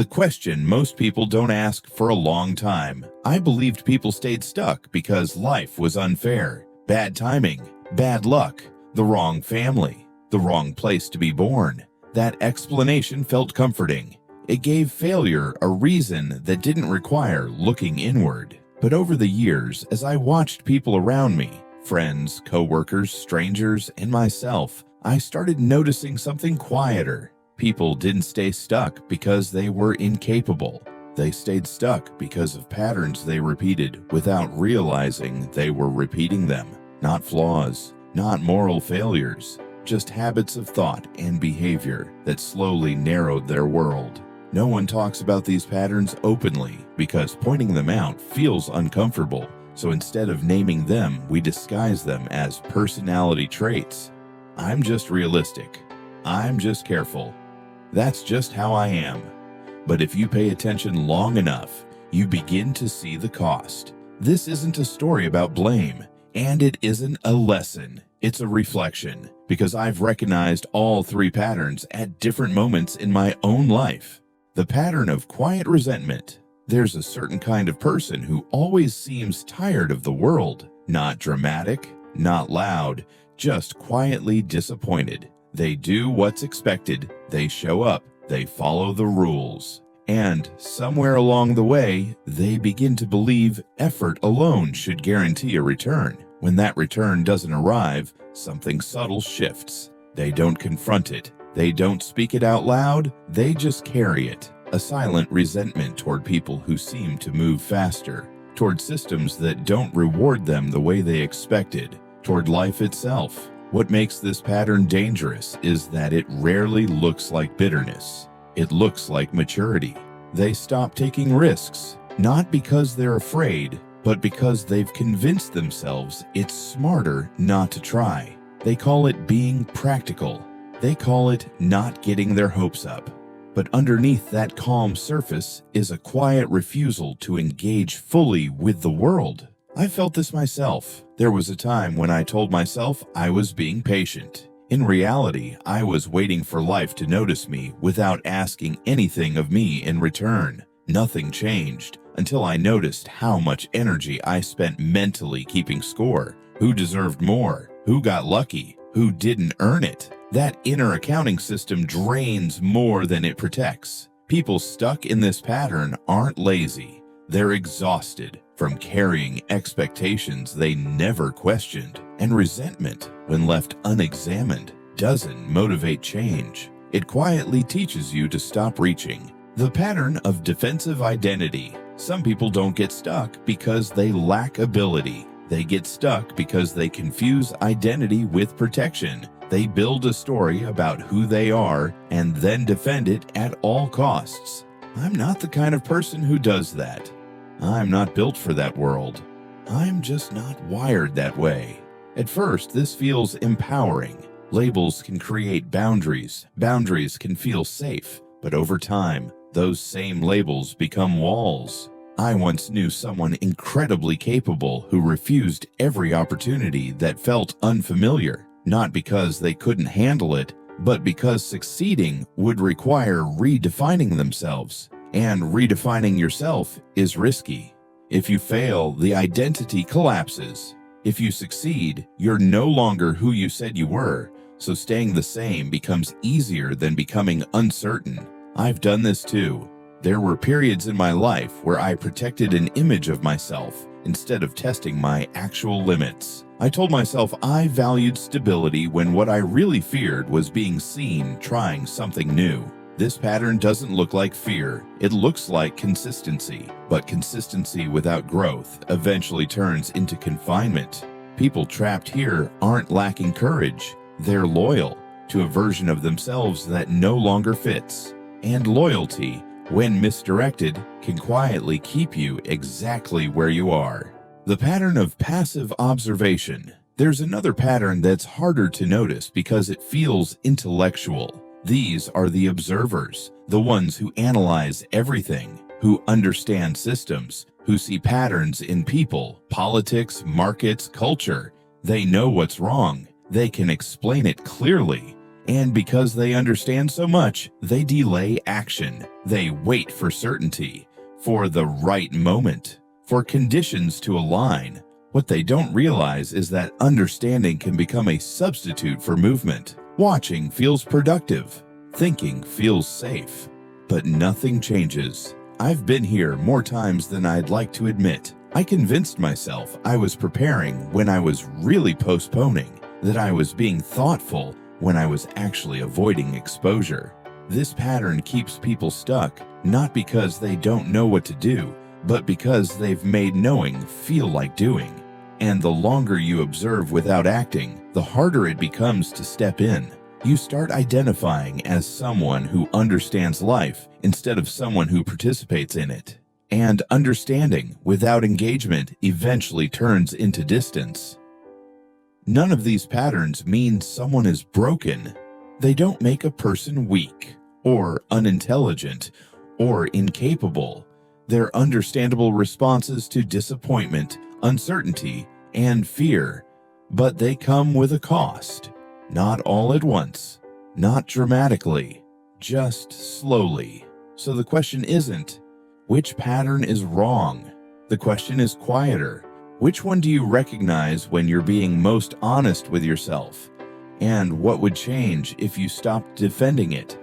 The question most people don't ask for a long time. I believed people stayed stuck because life was unfair, bad timing, bad luck, the wrong family, the wrong place to be born. That explanation felt comforting. It gave failure a reason that didn't require looking inward. But over the years, as I watched people around me, friends, coworkers, strangers, and myself, I started noticing something quieter. People didn't stay stuck because they were incapable. They stayed stuck because of patterns they repeated without realizing they were repeating them. Not flaws, not moral failures, just habits of thought and behavior that slowly narrowed their world. No one talks about these patterns openly because pointing them out feels uncomfortable. So instead of naming them, we disguise them as personality traits. I'm just realistic. I'm just careful. That's just how I am. But if you pay attention long enough, you begin to see the cost. This isn't a story about blame, and it isn't a lesson. It's a reflection, because I've recognized all three patterns at different moments in my own life. The pattern of quiet resentment. There's a certain kind of person who always seems tired of the world. Not dramatic, not loud, just quietly disappointed. They do what's expected, they show up, they follow the rules. And somewhere along the way, they begin to believe effort alone should guarantee a return. When that return doesn't arrive, something subtle shifts. They don't confront it, they don't speak it out loud, they just carry it. A silent resentment toward people who seem to move faster, toward systems that don't reward them the way they expected, toward life itself. What makes this pattern dangerous is that it rarely looks like bitterness. It looks like maturity. They stop taking risks, not because they're afraid, but because they've convinced themselves it's smarter not to try. They call it being practical. They call it not getting their hopes up. But underneath that calm surface is a quiet refusal to engage fully with the world. I felt this myself. There was a time when I told myself I was being patient. In reality, I was waiting for life to notice me without asking anything of me in return. Nothing changed until I noticed how much energy I spent mentally keeping score. Who deserved more? Who got lucky? Who didn't earn it? That inner accounting system drains more than it protects. People stuck in this pattern aren't lazy. They're exhausted from carrying expectations they never questioned. And resentment, when left unexamined, doesn't motivate change. It quietly teaches you to stop reaching. The pattern of defensive identity. Some people don't get stuck because they lack ability. They get stuck because they confuse identity with protection. They build a story about who they are and then defend it at all costs. I'm not the kind of person who does that. I'm not built for that world. I'm just not wired that way. At first, this feels empowering. Labels can create boundaries. Boundaries can feel safe. But over time, those same labels become walls. I once knew someone incredibly capable who refused every opportunity that felt unfamiliar, not because they couldn't handle it, but because succeeding would require redefining themselves. And redefining yourself is risky. If you fail, the identity collapses. If you succeed, you're no longer who you said you were, so staying the same becomes easier than becoming uncertain. I've done this too. There were periods in my life where I protected an image of myself instead of testing my actual limits. I told myself I valued stability when what I really feared was being seen trying something new. This pattern doesn't look like fear. It looks like consistency. But consistency without growth eventually turns into confinement. People trapped here aren't lacking courage. They're loyal to a version of themselves that no longer fits. And loyalty, when misdirected, can quietly keep you exactly where you are. The pattern of passive observation. There's another pattern that's harder to notice because it feels intellectual. These are the observers, the ones who analyze everything, who understand systems, who see patterns in people, politics, markets, culture. They know what's wrong. They can explain it clearly. And because they understand so much, they delay action. They wait for certainty, for the right moment, for conditions to align. What they don't realize is that understanding can become a substitute for movement. Watching feels productive. Thinking feels safe. But nothing changes. I've been here more times than I'd like to admit. I convinced myself I was preparing when I was really postponing, that I was being thoughtful when I was actually avoiding exposure. This pattern keeps people stuck, not because they don't know what to do, but because they've made knowing feel like doing. And the longer you observe without acting, the harder it becomes to step in. You start identifying as someone who understands life instead of someone who participates in it. And understanding without engagement eventually turns into distance. None of these patterns mean someone is broken. They don't make a person weak, or unintelligent, or incapable. They're understandable responses to disappointment, uncertainty, and fear. But they come with a cost. Not all at once, not dramatically, just slowly. So the question isn't, which pattern is wrong? The question is quieter. Which one do you recognize when you're being most honest with yourself? And what would change if you stopped defending it?